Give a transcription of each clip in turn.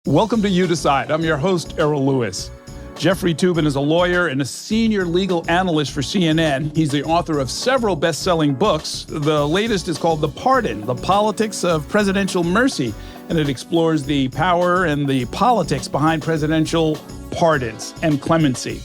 Welcome to You Decide. I'm your host, Errol Louis. Jeffrey Toobin is a lawyer and a senior legal analyst for CNN. He's the author of several best-selling books. The latest is called The Pardon, The Politics of Presidential Mercy, and it explores the power and the politics behind presidential pardons and clemency.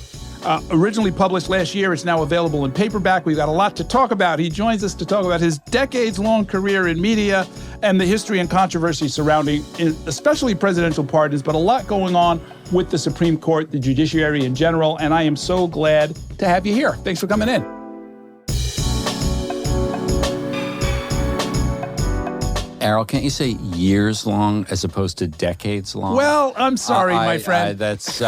Originally published last year, it's now available in paperback. We've got a lot to talk about. He joins us to talk about his decades-long career in media and the history and controversy surrounding especially presidential pardons, but a lot going on with the Supreme Court, the judiciary in general, and I am so glad to have you here. Thanks for coming in. Errol, can't you say years long as opposed to decades long? Well, I'm sorry, my friend. That's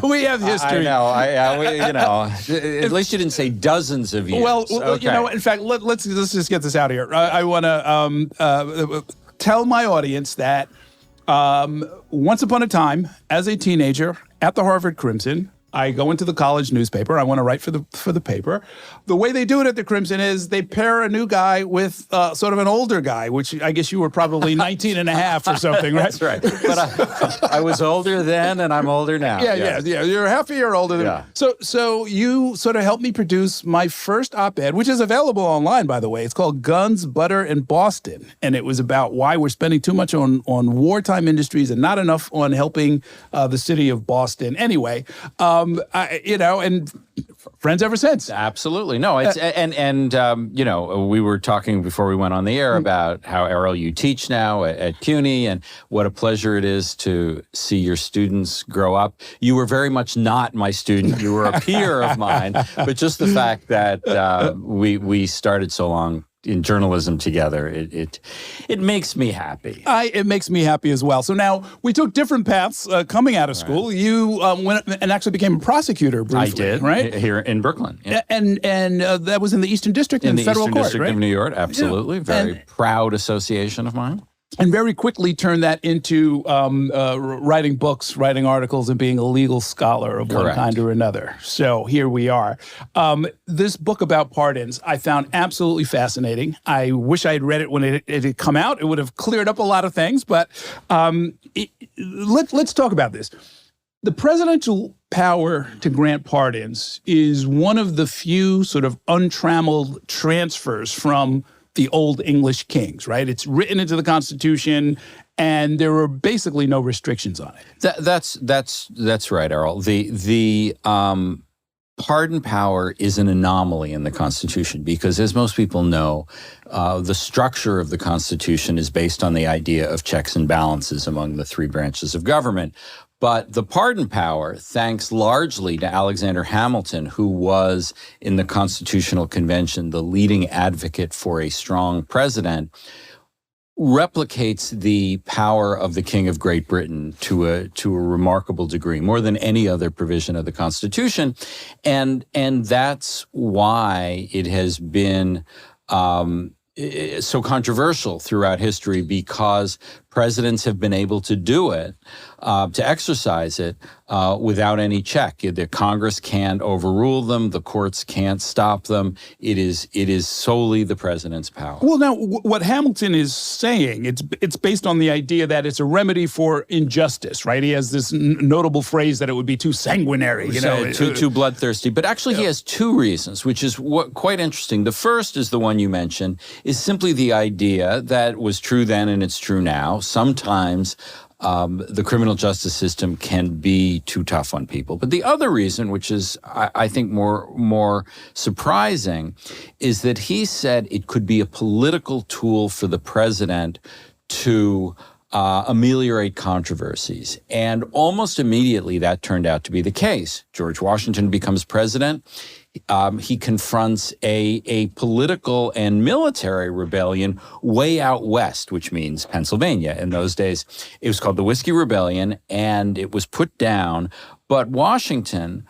we have history. I know. At least you didn't say dozens of years. Well, okay. You know, in fact, let's just get this out of here. I want to tell my audience that once upon a time, as a teenager at the Harvard Crimson, I go into the college newspaper. I want to write for the paper. The way they do it at the Crimson is they pair a new guy with sort of an older guy, which I guess you were probably 19 and a half or something, right? That's right. But I was older then, and I'm older now. Yeah. You're half a year older than me. So you sort of helped me produce my first op-ed, which is available online, by the way. It's called Guns, Butter, and Boston. And it was about why we're spending too much on wartime industries and not enough on helping the city of Boston. Anyway, and friends ever since. Absolutely. No, it's we were talking before we went on the air about how, Errol, you teach now at CUNY and what a pleasure it is to see your students grow up. You were very much not my student. You were a peer of mine, but just the fact that we started so long in journalism together, it makes me happy. It makes me happy as well. So now we took different paths coming out of school. Right. You went and actually became a prosecutor briefly. I did, right? Here in Brooklyn. Yeah. And that was in the Eastern District in the federal Eastern court, District right? of New York, absolutely. Yeah. Very proud association of mine. And very quickly turned that into writing books, writing articles, and being a legal scholar of one kind or another. So here we are. This book about pardons I found absolutely fascinating. I wish I had read it when it had come out. It would have cleared up a lot of things. But let's talk about this. The presidential power to grant pardons is one of the few sort of untrammeled transfers from the old English kings, right? It's written into the Constitution, and there were basically no restrictions on it. That's right, Errol. The pardon power is an anomaly in the Constitution because, as most people know, the structure of the Constitution is based on the idea of checks and balances among the three branches of government. But the pardon power, thanks largely to Alexander Hamilton, who was in the Constitutional Convention the leading advocate for a strong president, replicates the power of the King of Great Britain to a remarkable degree, more than any other provision of the Constitution. And that's why it has been so controversial throughout history, because presidents have been able to do it, to exercise it without any check. The Congress can't overrule them. The courts can't stop them. It is solely the president's power. Well, now, what Hamilton is saying, it's based on the idea that it's a remedy for injustice, right? He has this notable phrase that it would be too sanguinary, too bloodthirsty. But actually, he has two reasons, which is quite interesting. The first is the one you mentioned, is simply the idea that was true then and it's true now. Sometimes the criminal justice system can be too tough on people. But the other reason, which is, I think, more surprising, is that he said it could be a political tool for the president to ameliorate controversies. And almost immediately that turned out to be the case. George Washington becomes president. He confronts a political and military rebellion way out west, which means Pennsylvania. In those days, it was called the Whiskey Rebellion, and it was put down. But Washington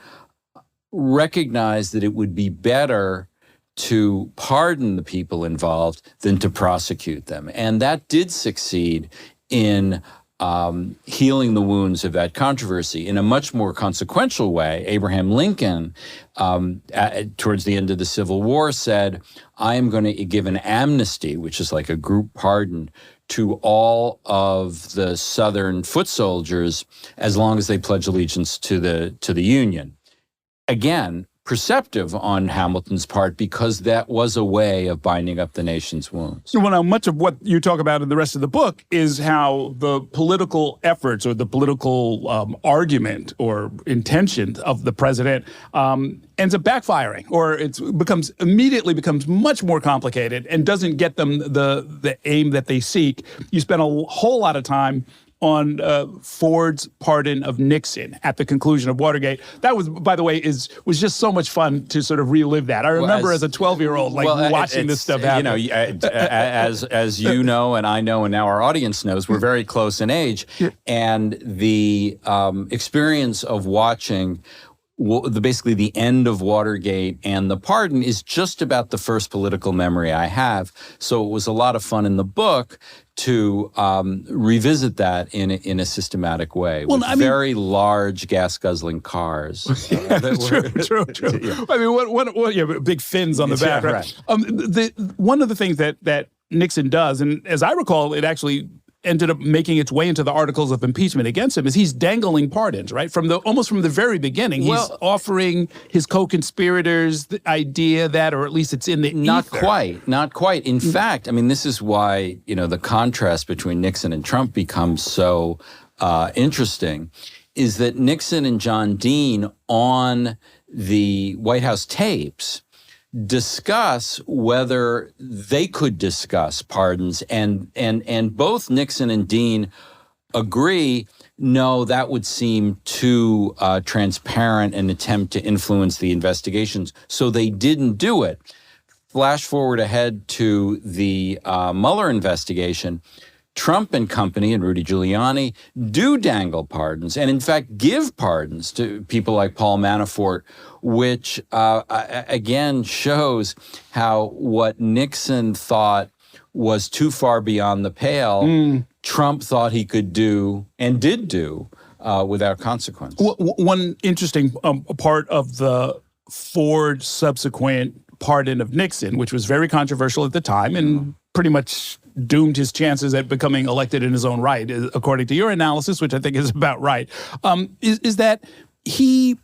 recognized that it would be better to pardon the people involved than to prosecute them. And that did succeed in healing the wounds of that controversy. In a much more consequential way, Abraham Lincoln, towards the end of the Civil War, said, I am going to give an amnesty, which is like a group pardon, to all of the Southern foot soldiers as long as they pledge allegiance to the Union. Again, perceptive on Hamilton's part, because that was a way of binding up the nation's wounds. Well, now, much of what you talk about in the rest of the book is how the political efforts or the political argument or intention of the president ends up backfiring, or it immediately becomes much more complicated and doesn't get them the aim that they seek. You spend a whole lot of time on Ford's pardon of Nixon at the conclusion of Watergate. That was, by the way, was just so much fun to sort of relive that. I remember as a 12-year-old watching this stuff happen. You know, as you know, and I know, and now our audience knows, we're very close in age, and the experience of watching basically the end of Watergate and the pardon is just about the first political memory I have. So it was a lot of fun in the book to revisit that in a systematic way with very large gas-guzzling cars. True. Yeah. I mean, big fins on the back. Right. One of the things that Nixon does, and as I recall, it actually ended up making its way into the articles of impeachment against him, is he's dangling pardons, right? Almost from the very beginning, he's offering his co-conspirators the idea that, or at least it's in the Not ether. quite. In fact, I mean, this is why, the contrast between Nixon and Trump becomes so interesting, is that Nixon and John Dean on the White House tapes discuss whether they could discuss pardons, and both Nixon and Dean agree, no, that would seem too transparent, an attempt to influence the investigations, so they didn't do it. Flash forward ahead to the Mueller investigation. Trump and company and Rudy Giuliani do dangle pardons and, in fact, give pardons to people like Paul Manafort, which, again, shows how what Nixon thought was too far beyond the pale, Trump thought he could do and did do without consequence. One interesting part of the Ford subsequent pardon of Nixon, which was very controversial at the time and pretty much doomed his chances at becoming elected in his own right, according to your analysis, which I think is about right, is that he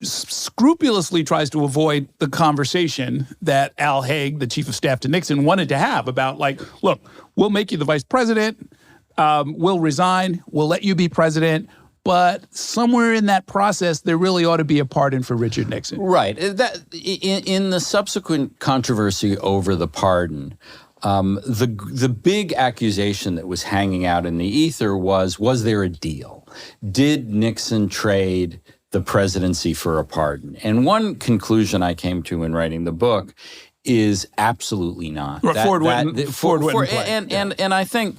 scrupulously tries to avoid the conversation that Al Haig, the chief of staff to Nixon, wanted to have about, like, look, we'll make you the vice president, we'll resign, we'll let you be president, but somewhere in that process, there really ought to be a pardon for Richard Nixon. Right. That in the subsequent controversy over the pardon, the big accusation that was hanging out in the ether was there a deal? Did Nixon trade the presidency for a pardon? And one conclusion I came to in writing the book is absolutely not. Ford went and I think,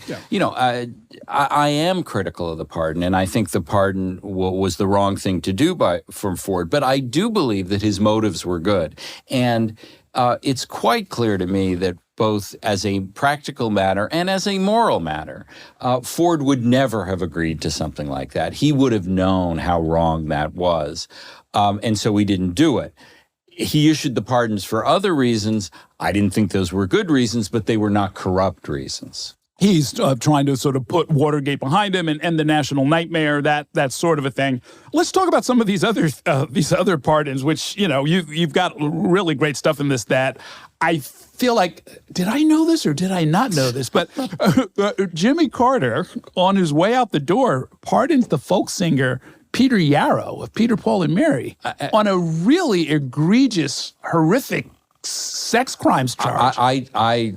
I am critical of the pardon, and I think the pardon was the wrong thing to do from Ford, but I do believe that his motives were good. And it's quite clear to me that both as a practical matter and as a moral matter, Ford would never have agreed to something like that. He would have known how wrong that was, and so he didn't do it. He issued the pardons for other reasons. I didn't think those were good reasons, but they were not corrupt reasons. He's trying to sort of put Watergate behind him and end the national nightmare, that sort of a thing. Let's talk about some of these other pardons, which, you've got really great stuff in this that I feel like, did I know this or did I not know this? But Jimmy Carter, on his way out the door, pardons the folk singer Peter Yarrow of Peter, Paul, and Mary on a really egregious, horrific sex crimes charge. I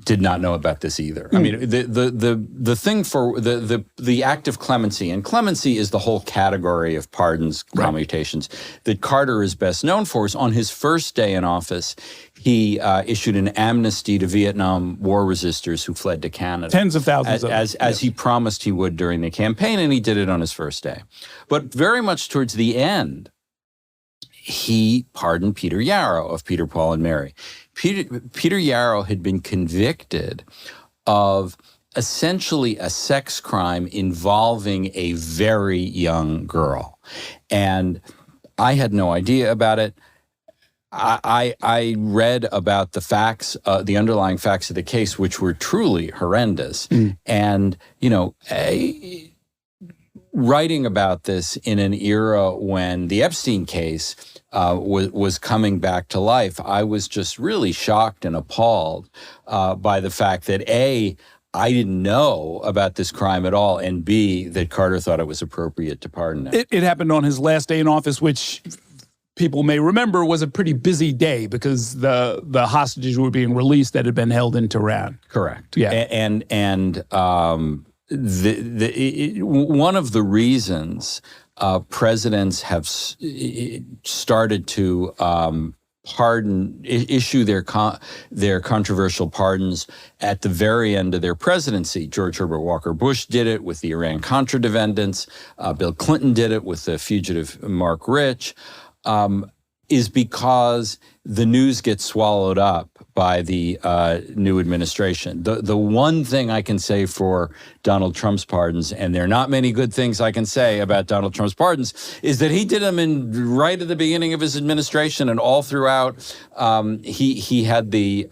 did not know about this either. I mean, the thing for the act of clemency, and clemency is the whole category of pardons, commutations, that Carter is best known for, is on his first day in office, he issued an amnesty to Vietnam War resistors who fled to Canada. Tens of thousands of them. As he promised he would during the campaign, and he did it on his first day. But very much towards the end, he pardoned Peter Yarrow of Peter, Paul, and Mary. Peter Yarrow had been convicted of essentially a sex crime involving a very young girl. And I had no idea about it. I read about the facts, the underlying facts of the case, which were truly horrendous. And, writing about this in an era when the Epstein case was coming back to life, I was just really shocked and appalled by the fact that A, I didn't know about this crime at all, and B, that Carter thought it was appropriate to pardon him. It happened on his last day in office, which people may remember was a pretty busy day because the hostages were being released that had been held in Tehran. Correct. Yeah. And one of the reasons presidents have started to issue their controversial pardons at the very end of their presidency. George Herbert Walker Bush did it with the Iran-Contra defendants. Bill Clinton did it with the fugitive Mark Rich, is because the news gets swallowed up by the new administration. The one thing I can say for Donald Trump's pardons, and there are not many good things I can say about Donald Trump's pardons, is that he did them right at the beginning of his administration, and all throughout he had the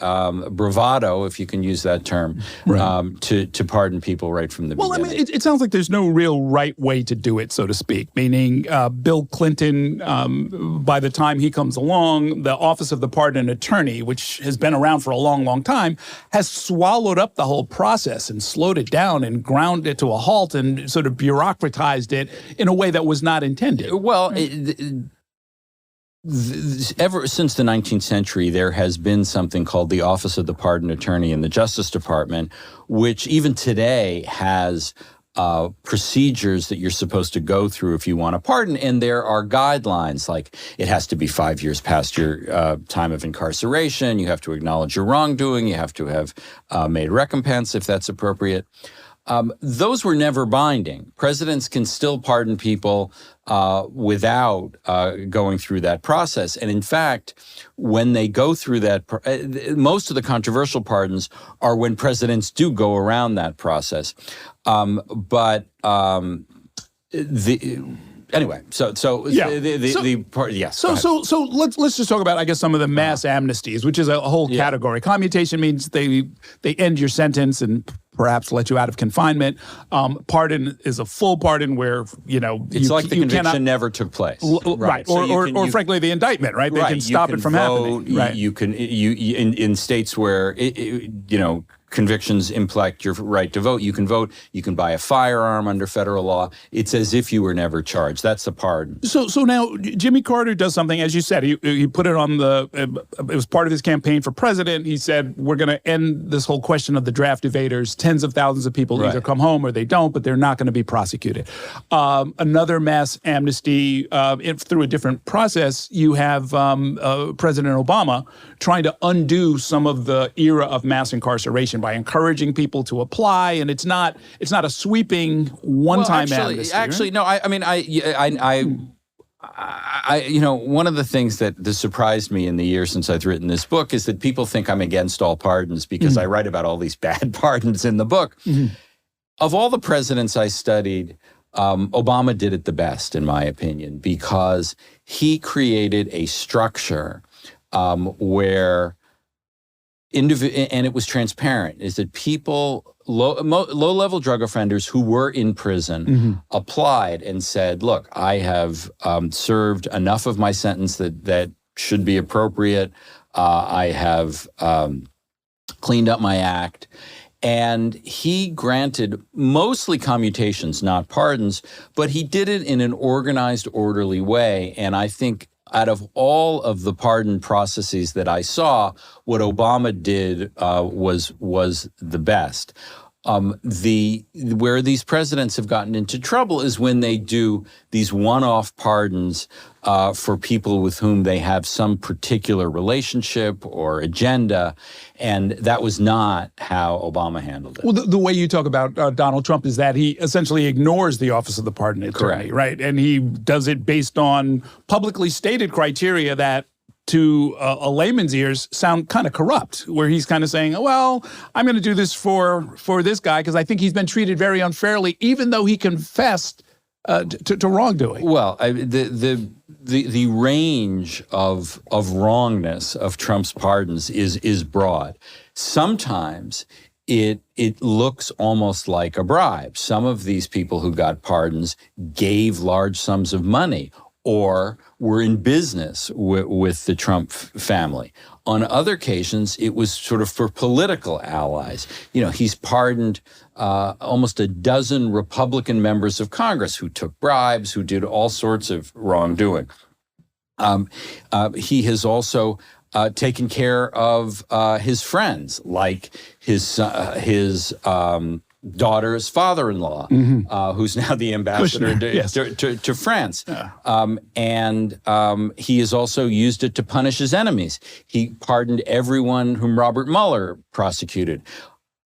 bravado, if you can use that term, right, to pardon people right from the beginning. Well, I mean, it sounds like there's no real right way to do it, so to speak, meaning Bill Clinton, by the time he comes along, the Office of the Pardon Attorney, which has been around for a long, long time, has swallowed up the whole process and slowed it down and ground it to a halt and sort of bureaucratized it in a way that was not intended. Well, ever since the 19th century, there has been something called the Office of the Pardon Attorney in the Justice Department, which even today has procedures that you're supposed to go through if you want a pardon. And there are guidelines, like it has to be 5 years past your time of incarceration. You have to acknowledge your wrongdoing. You have to have made recompense if that's appropriate. Those were never binding. Presidents can still pardon people without going through that process. And in fact, when they go through that, most of the controversial pardons are when presidents do go around that process. Anyway, so let's just talk about, I guess, some of the mass amnesties, which is a whole category. Commutation means they end your sentence and perhaps let you out of confinement. Pardon is a full pardon where, it's like the conviction never took place. Right. Or frankly, the indictment, right? They can stop it from happening. Right. You can in states where, convictions imply your right to vote. You can vote. You can buy a firearm under federal law. It's as if you were never charged. That's the pardon. So now Jimmy Carter does something, as you said, he put it on it was part of his campaign for president. He said, we're going to end this whole question of the draft evaders. Tens of thousands of people either come home or they don't, but they're not going to be prosecuted. Another mass amnesty through a different process, you have President Obama trying to undo some of the era of mass incarceration by encouraging people to apply, and it's not a sweeping one-time amnesty. Actually, no. One of the things that surprised me in the years since I've written this book is that people think I'm against all pardons because I write about all these bad pardons in the book. Of all the presidents I studied, Obama did it the best, in my opinion, because he created a structure where and it was transparent, is that people, low-level drug offenders who were in prison applied and said, look, I have served enough of my sentence that should be appropriate. I have cleaned up my act. And he granted mostly commutations, not pardons, but he did it in an organized, orderly way. And I think out of all of the pardon processes that I saw, what Obama did was the best. Where these presidents have gotten into trouble is when they do these one-off pardons for people with whom they have some particular relationship or agenda, and that was not how Obama handled it. Well, the way you talk about Donald Trump is that he essentially ignores the Office of the Pardon Attorney, right? And he does it based on publicly stated criteria that, to a layman's ears, sound kind of corrupt, where he's kind of saying, well, I'm going to do this for this guy because I think he's been treated very unfairly, even though he confessed to wrongdoing. Well, the range of wrongness of Trump's pardons is broad. Sometimes it looks almost like a bribe. Some of these people who got pardons gave large sums of money or were in business with the Trump family. On other occasions, it was sort of for political allies. He's pardoned almost a dozen Republican members of Congress who took bribes, who did all sorts of wrongdoing. He has also taken care of his friends, like his daughter's father-in-law, who's now the ambassador to France. Yeah. And he has also used it to punish his enemies. He pardoned everyone whom Robert Mueller prosecuted.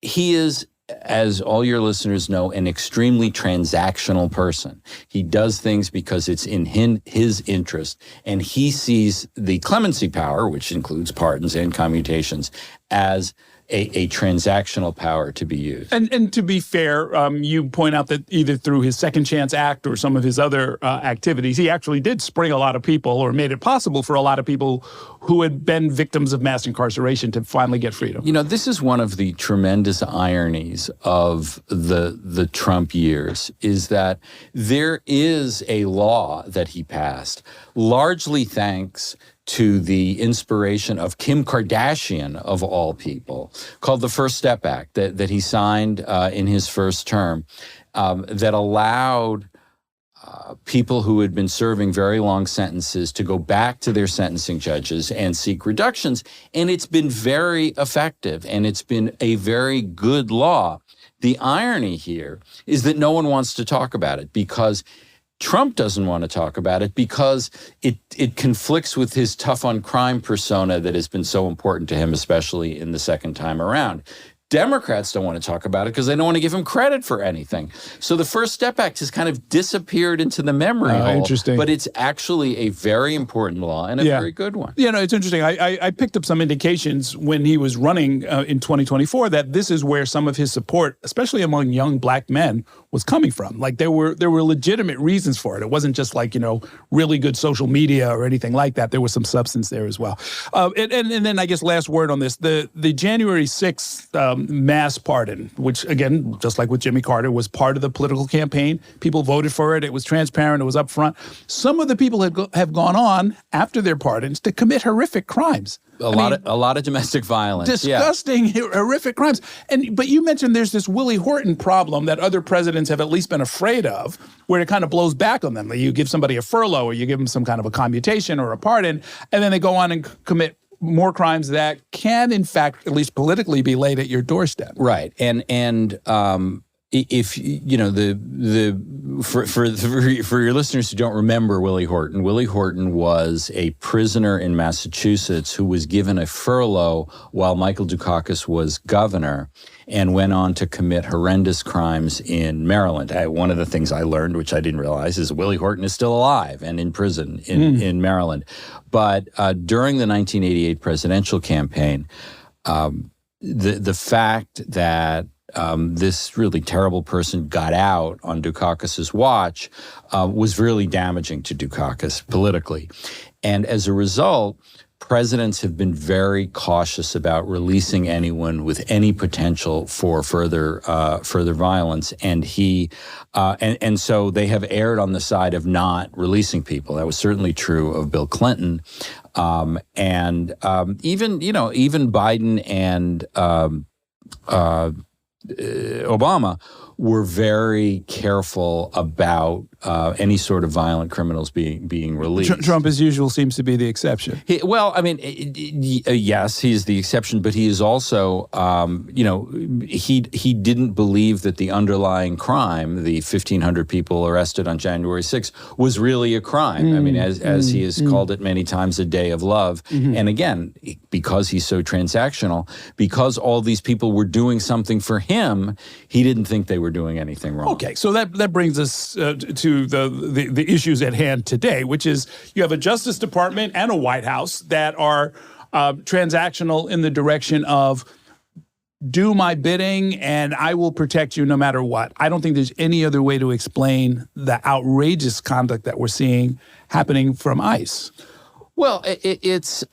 He is, as all your listeners know, an extremely transactional person. He does things because it's in his interest, and he sees the clemency power, which includes pardons and commutations, as a transactional power to be used. And to be fair, you point out that either through his Second Chance Act or some of his other activities, he actually did spring a lot of people, or made it possible for a lot of people who had been victims of mass incarceration to finally get freedom. This is one of the tremendous ironies of the Trump years, is that there is a law that he passed, largely thanks to the inspiration of Kim Kardashian, of all people, called the First Step Act that he signed in his first term, that allowed people who had been serving very long sentences to go back to their sentencing judges and seek reductions. And it's been very effective, and it's been a very good law. The irony here is that no one wants to talk about it, because Trump doesn't want to talk about it because it conflicts with his tough on crime persona that has been so important to him, especially in the second time around. Democrats don't want to talk about it because they don't want to give him credit for anything. So the First Step Act has kind of disappeared into the memory hole. Interesting. But it's actually a very important law and a very good one. It's interesting. I picked up some indications when he was running in 2024 that this is where some of his support, especially among young black men, was coming from. Like there were legitimate reasons for it. It wasn't just like, really good social media or anything like that. There was some substance there as well. And then I guess last word on this, the January 6th mass pardon, which again, just like with Jimmy Carter, was part of the political campaign. People voted for it. It was transparent. It was upfront. Some of the people have gone on after their pardons to commit horrific crimes. A lot of domestic violence. Disgusting, horrific crimes. But you mentioned there's this Willie Horton problem that other presidents have at least been afraid of, where it kind of blows back on them. Like you give somebody a furlough, or you give them some kind of a commutation or a pardon, and then they go on and commit more crimes that can, in fact, at least politically, be laid at your doorstep. Right, and if for your listeners who don't remember Willie Horton was a prisoner in Massachusetts who was given a furlough while Michael Dukakis was governor, and went on to commit horrendous crimes in Maryland. One of the things I learned, which I didn't realize, is Willie Horton is still alive and in prison in Maryland. But during the 1988 presidential campaign, the fact that this really terrible person got out on Dukakis's watch was really damaging to Dukakis politically. And as a result, presidents have been very cautious about releasing anyone with any potential for further violence, and and so they have erred on the side of not releasing people. That was certainly true of Bill Clinton, and even Biden and Obama were very careful about any sort of violent criminals being released. Trump, as usual, seems to be the exception. Yes, he's the exception, but he is also, he didn't believe that the underlying crime, the 1,500 people arrested on January 6th, was really a crime. I mean, as he has called it many times, a day of love. And again, because he's so transactional, because all these people were doing something for him, he didn't think they were doing anything wrong. Okay, so that brings us to the issues at hand today, which is you have a Justice Department and a White House that are transactional in the direction of do my bidding and I will protect you no matter what. I don't think there's any other way to explain the outrageous conduct that we're seeing happening from ICE. Well, it's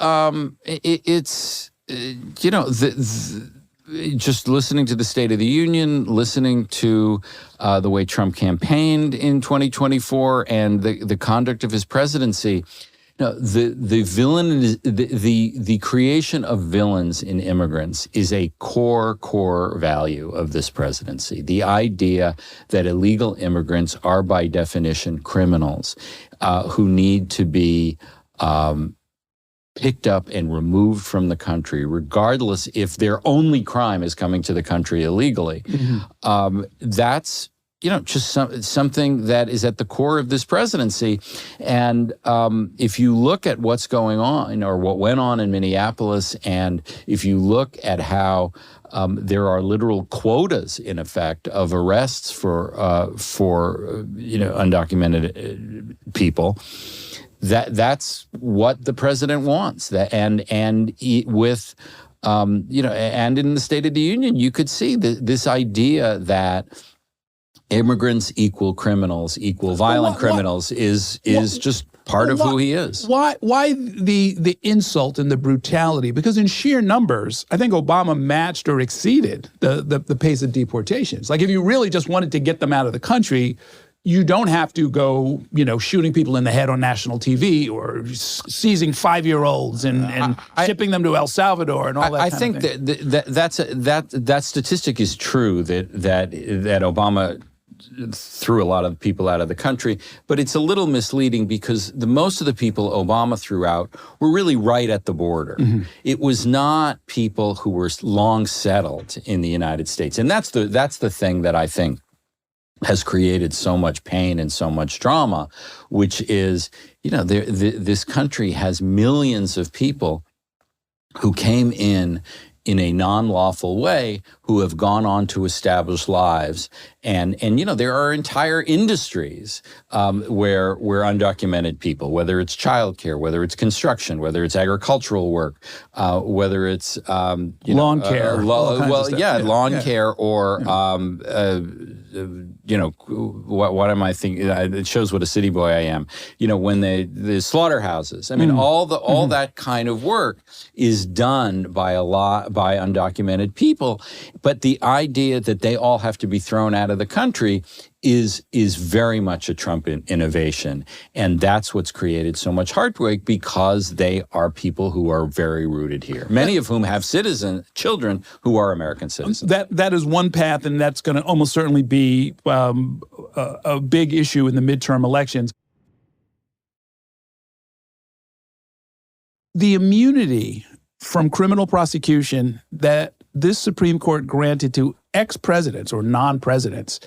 just listening to the State of the Union, listening to the way Trump campaigned in 2024 and the conduct of his presidency. No, the creation of villains in immigrants is a core value of this presidency. The idea that illegal immigrants are by definition criminals who need to be picked up and removed from the country, regardless if their only crime is coming to the country illegally. Mm-hmm. That's just something that is at the core of this presidency. And if you look at what's going on or what went on in Minneapolis, and if you look at how there are literal quotas, in effect, of arrests for undocumented people, that's what the president wants. And in the State of the Union, you could see this idea that immigrants equal criminals, equal violent criminals is just part of who he is. Why the insult and the brutality? Because in sheer numbers, I think Obama matched or exceeded the pace of deportations. Like if you really just wanted to get them out of the country, you don't have to go, shooting people in the head on national TV or seizing 5-year-olds and shipping them to El Salvador and all that. I think that statistic is true that Obama threw a lot of people out of the country, but it's a little misleading because most of the people Obama threw out were really right at the border. Mm-hmm. It was not people who were long settled in the United States, and that's the thing that I think has created so much pain and so much drama, which is, this country has millions of people who came in a non-lawful way, who have gone on to establish lives. And there are entire industries where undocumented people, whether it's childcare, whether it's construction, whether it's agricultural work, whether it's lawn care. Lawn care or what am I thinking? It shows what a city boy I am. When the slaughterhouses. I mean, all that kind of work is done by undocumented people. But the idea that they all have to be thrown out of the country is very much a Trump innovation. And that's what's created so much heartbreak, because they are people who are very rooted here, many of whom have children who are American citizens. That is one path, and that's going to almost certainly be a big issue in the midterm elections. The immunity from criminal prosecution that this Supreme Court granted to ex-presidents or non-presidents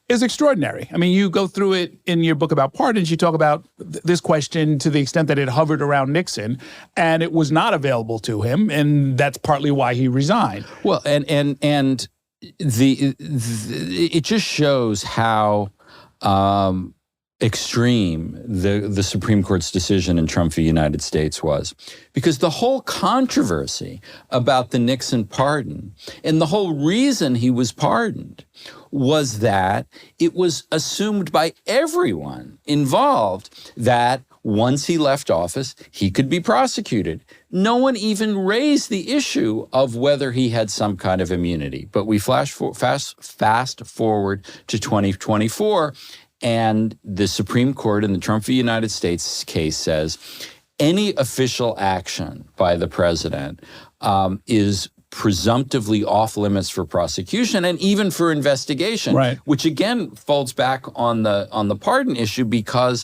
is extraordinary. I mean, you go through it in your book about pardons. You talk about this question to the extent that it hovered around Nixon, and it was not available to him, and that's partly why he resigned. Well, and it just shows how extreme the Supreme Court's decision in Trump v. United States was, because the whole controversy about the Nixon pardon and the whole reason he was pardoned was that it was assumed by everyone involved that once he left office, he could be prosecuted. No one even raised the issue of whether he had some kind of immunity. But we fast forward to 2024, and the Supreme Court in the Trump v. United States case says any official action by the president is presumptively off limits for prosecution and even for investigation, right, which again folds back on the pardon issue, because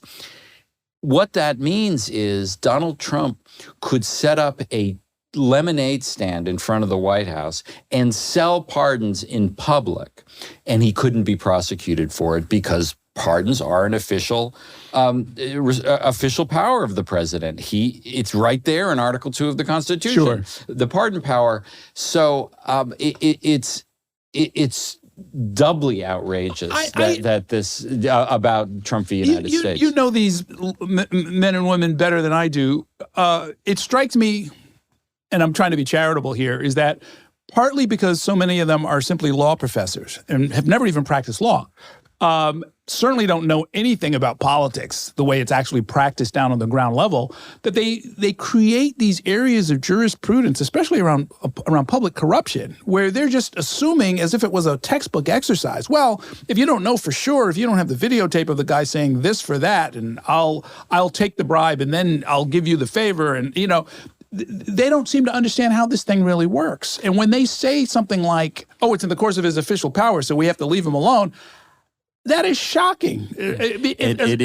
what that means is Donald Trump could set up a lemonade stand in front of the White House and sell pardons in public, and he couldn't be prosecuted for it because pardons are an official power of the president. It's right there in Article 2 of the Constitution. Sure. The pardon power. So it's doubly outrageous that this about Trump v. United States. You know these men and women better than I do. It strikes me, and I'm trying to be charitable here, is that partly because so many of them are simply law professors and have never even practiced law. Certainly don't know anything about politics, the way it's actually practiced down on the ground level, that they create these areas of jurisprudence, especially around public corruption, where they're just assuming as if it was a textbook exercise. Well, if you don't know for sure, if you don't have the videotape of the guy saying this for that, and I'll take the bribe and then I'll give you the favor, and they don't seem to understand how this thing really works. And when they say something like, oh, it's in the course of his official power, so we have to leave him alone, that is shocking. It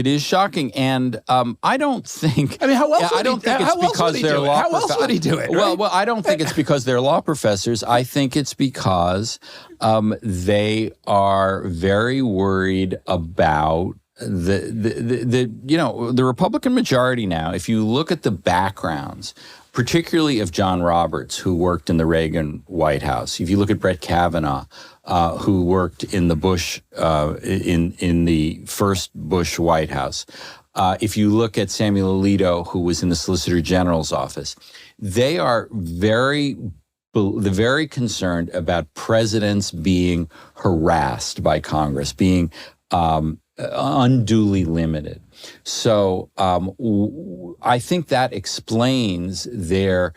is shocking, and I don't think. I mean, how else? I don't think it's because they're law. How else would he do it? Well, I don't think it's because they're law professors. I think it's because they are very worried about the Republican majority now. If you look at the backgrounds, particularly of John Roberts, who worked in the Reagan White House. If you look at Brett Kavanaugh, who worked in the Bush, in the first Bush White House. If you look at Samuel Alito, who was in the Solicitor General's office, they are very concerned about presidents being harassed by Congress, being unduly limited. So I think that explains their,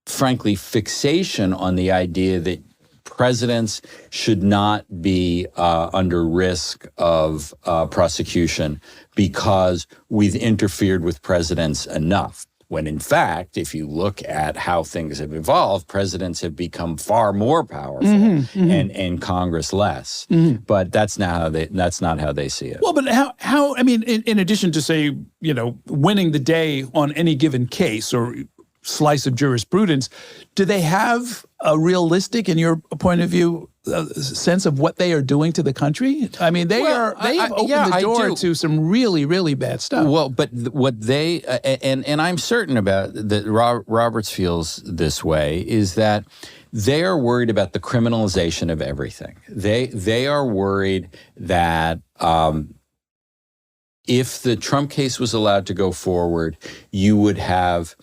frankly, fixation on the idea that presidents should not be under risk of prosecution because we've interfered with presidents enough. When in fact, if you look at how things have evolved, presidents have become far more powerful and Congress less. But that's not how they see it. Well, but how I mean, in addition to, say, winning the day on any given case or slice of jurisprudence, do they have a realistic, in your point of view, sense of what they are doing to the country? I mean, they have opened the door to some really, really bad stuff. Well, but what they and I'm certain about that Roberts feels this way is that they are worried about the criminalization of everything. They are worried that if the Trump case was allowed to go forward, you would have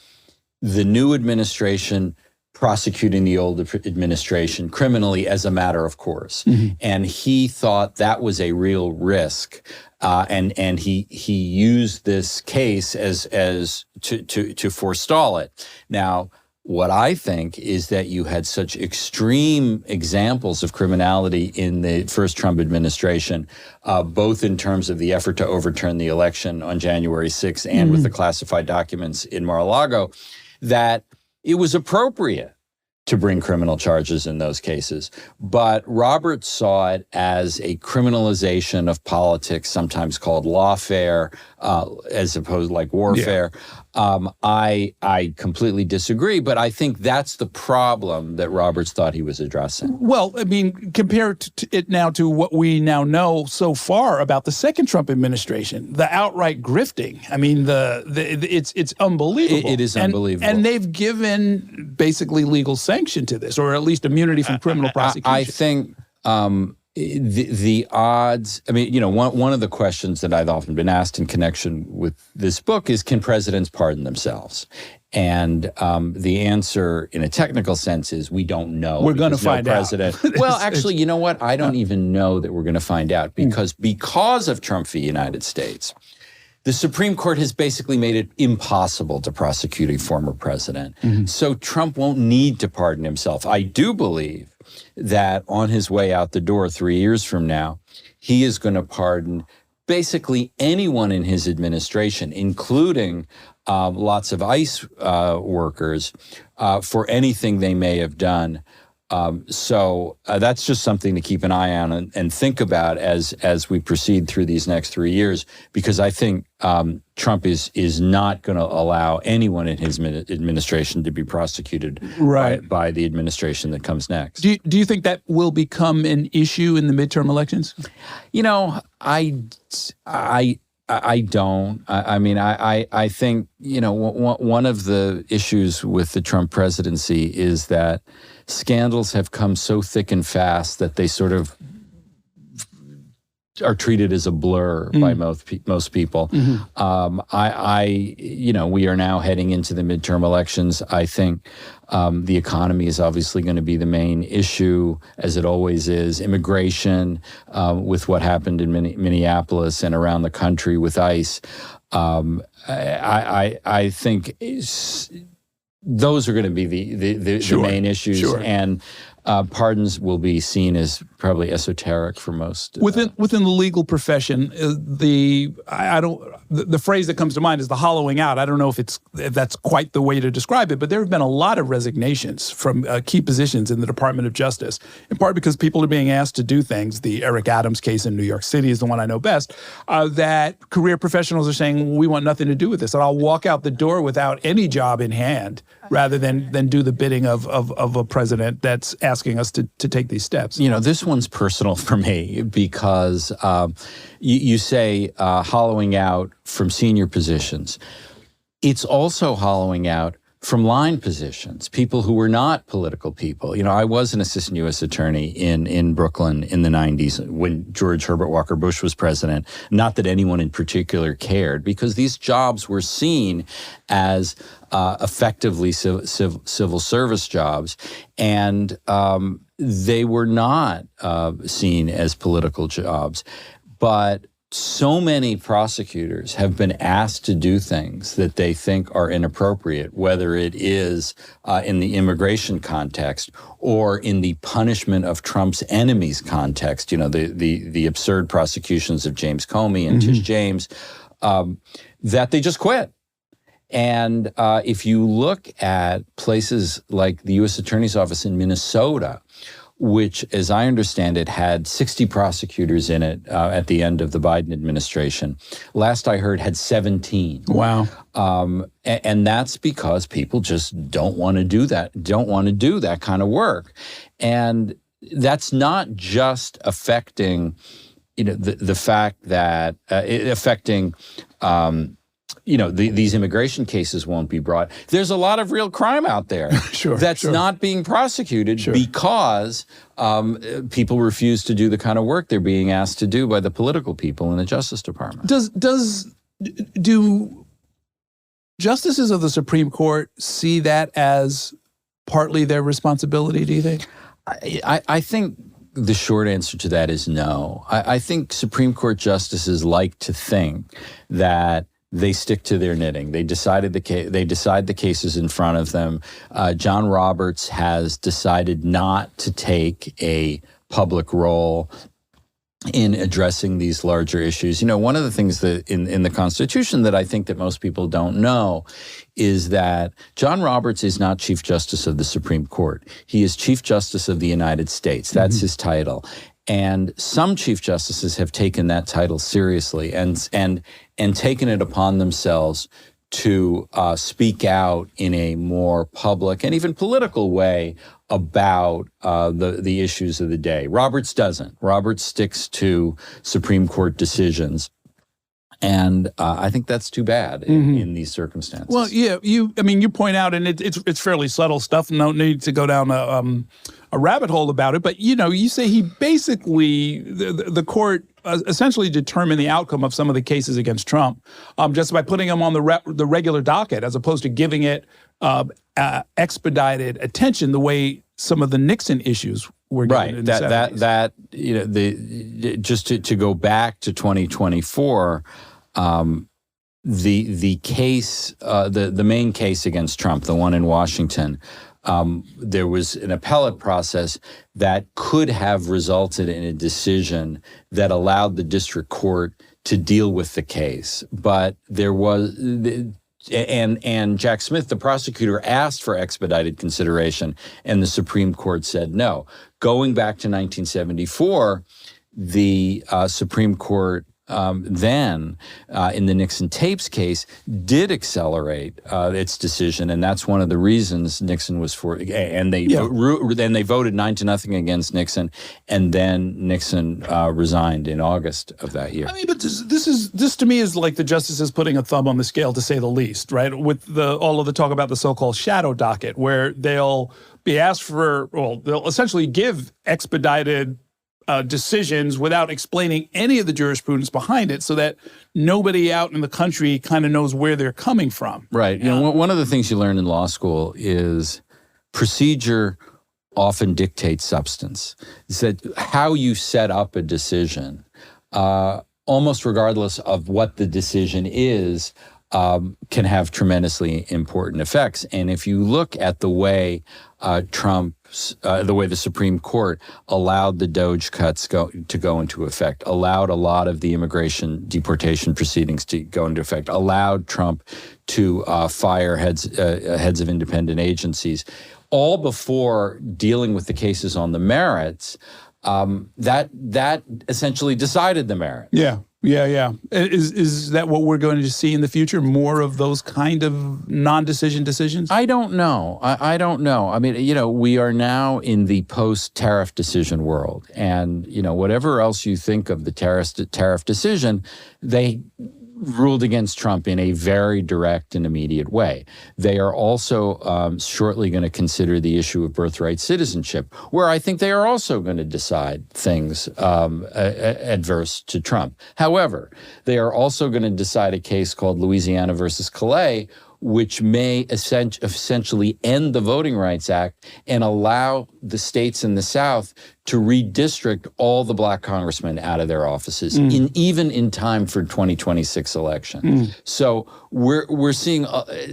the new administration prosecuting the old administration criminally as a matter of course. And he thought that was a real risk. And he used this case as to forestall it. Now, what I think is that you had such extreme examples of criminality in the first Trump administration, both in terms of the effort to overturn the election on January 6th and with the classified documents in Mar-a-Lago, that it was appropriate to bring criminal charges in those cases. But Roberts saw it as a criminalization of politics, sometimes called lawfare, as opposed like warfare. I completely disagree, but I think that's the problem that Roberts thought he was addressing. Well, I mean, compared it now to what we now know so far about the second Trump administration, the outright grifting. I mean, it's unbelievable. It is unbelievable. And they've given basically legal sanction to this, or at least immunity from criminal prosecution. I think the odds, I mean, one of the questions that I've often been asked in connection with this book is, can presidents pardon themselves? And the answer in a technical sense is we don't know. We're going to find out. Well, actually, you know what? I don't even know that we're going to find out because of Trump v. United States, the Supreme Court has basically made it impossible to prosecute a former president. So Trump won't need to pardon himself. I do believe that on his way out the door 3 years from now, he is going to pardon basically anyone in his administration, including lots of ICE workers, for anything they may have done. So that's just something to keep an eye on and think about as we proceed through these next 3 years, because I think Trump is not going to allow anyone in his administration to be prosecuted by the administration that comes next. Do you think that will become an issue in the midterm elections? I don't. I mean, I think, one of the issues with the Trump presidency is that scandals have come so thick and fast that they sort of are treated as a blur by most people. We are now heading into the midterm elections. I think the economy is obviously going to be the main issue, as it always is. Immigration, with what happened in Minneapolis and around the country with ICE. I think those are going to be the main issues, and pardons will be seen as probably esoteric for most. Within the legal profession, the phrase that comes to mind is the hollowing out. I don't know if that's quite the way to describe it, but there have been a lot of resignations from key positions in the Department of Justice, in part because people are being asked to do things. The Eric Adams case in New York City is the one I know best, that career professionals are saying, we want nothing to do with this, and I'll walk out the door without any job in hand rather than do the bidding of a president that's asking us to take these steps. This one's personal for me because you say hollowing out from senior positions. It's also hollowing out from line positions, people who were not political people. I was an assistant U.S. attorney in Brooklyn in the 90s when George Herbert Walker Bush was president. Not that anyone in particular cared, because these jobs were seen as effectively civil service jobs, and they were not seen as political jobs. But so many prosecutors have been asked to do things that they think are inappropriate, whether it is in the immigration context or in the punishment of Trump's enemies context, the absurd prosecutions of James Comey and Tish James, that they just quit. And if you look at places like the U.S. Attorney's Office in Minnesota, which, as I understand it, had 60 prosecutors in it at the end of the Biden administration. Last I heard, had 17. Wow. And that's because people just don't want to do that kind of work. And that's not just affecting, the fact that affecting these immigration cases won't be brought. There's a lot of real crime out there that's not being prosecuted because people refuse to do the kind of work they're being asked to do by the political people in the Justice Department. Do justices of the Supreme Court see that as partly their responsibility, do you think? I think the short answer to that is no. I think Supreme Court justices like to think that they stick to their knitting. They decide the cases in front of them. John Roberts has decided not to take a public role in addressing these larger issues. One of the things that in the Constitution that I think that most people don't know is that John Roberts is not Chief Justice of the Supreme Court. He is Chief Justice of the United States. That's his title. And some Chief Justices have taken that title seriously and taken it upon themselves to speak out in a more public and even political way about the issues of the day. Roberts doesn't. Roberts sticks to Supreme Court decisions. And I think that's too bad in these circumstances. Well, yeah, you point out, and it's fairly subtle stuff. No need to go down a rabbit hole about it. But you say he basically the court essentially determined the outcome of some of the cases against Trump just by putting him on the regular docket, as opposed to giving it expedited attention the way some of the Nixon issues were given in the 70s. Just to go back to 2024. The case, the main case against Trump, the one in Washington, there was an appellate process that could have resulted in a decision that allowed the district court to deal with the case. But there was, and Jack Smith, the prosecutor, asked for expedited consideration, and the Supreme Court said no. Going back to 1974, the Supreme Court then, in the Nixon tapes case, did accelerate its decision, and that's one of the reasons Nixon was for. And they voted 9-0 against Nixon, and then Nixon resigned in August of that year. But this to me is like the justices putting a thumb on the scale, to say the least, right? With all of the talk about the so-called shadow docket, where they'll be asked for, they'll essentially give expedited decisions without explaining any of the jurisprudence behind it so that nobody out in the country kind of knows where they're coming from. Right. You know, one of the things you learn in law school is procedure often dictates substance. It's that how you set up a decision, almost regardless of what the decision is, can have tremendously important effects. And if you look at the way the way the Supreme Court allowed the Doge cuts to go into effect, allowed a lot of the immigration deportation proceedings to go into effect, allowed Trump to fire heads of independent agencies, all before dealing with the cases on the merits, that essentially decided the merits. Yeah. Is that what we're going to see in the future? More of those kind of non-decision decisions? I don't know. I don't know. I mean, you know, we are now in the post-tariff decision world. And, you know, whatever else you think of the tariff decision, they ruled against Trump in a very direct and immediate way. They are also shortly going to consider the issue of birthright citizenship, where I think they are also going to decide things adverse to Trump. However, they are also going to decide a case called Louisiana versus Calais, which may essentially end the Voting Rights Act and allow the states in the South to redistrict all the black congressmen out of their offices, even in time for 2026 election. So we're seeing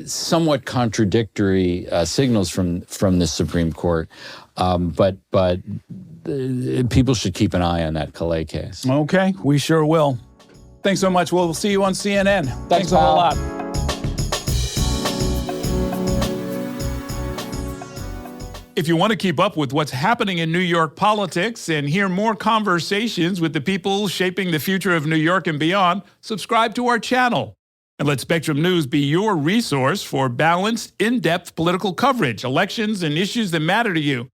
somewhat contradictory signals from the Supreme Court, but people should keep an eye on that Calais case. Okay, we sure will. Thanks so much. We'll see you on CNN. Thanks a whole lot. If you want to keep up with what's happening in New York politics and hear more conversations with the people shaping the future of New York and beyond, subscribe to our channel. And let Spectrum News be your resource for balanced, in-depth political coverage, elections, and issues that matter to you.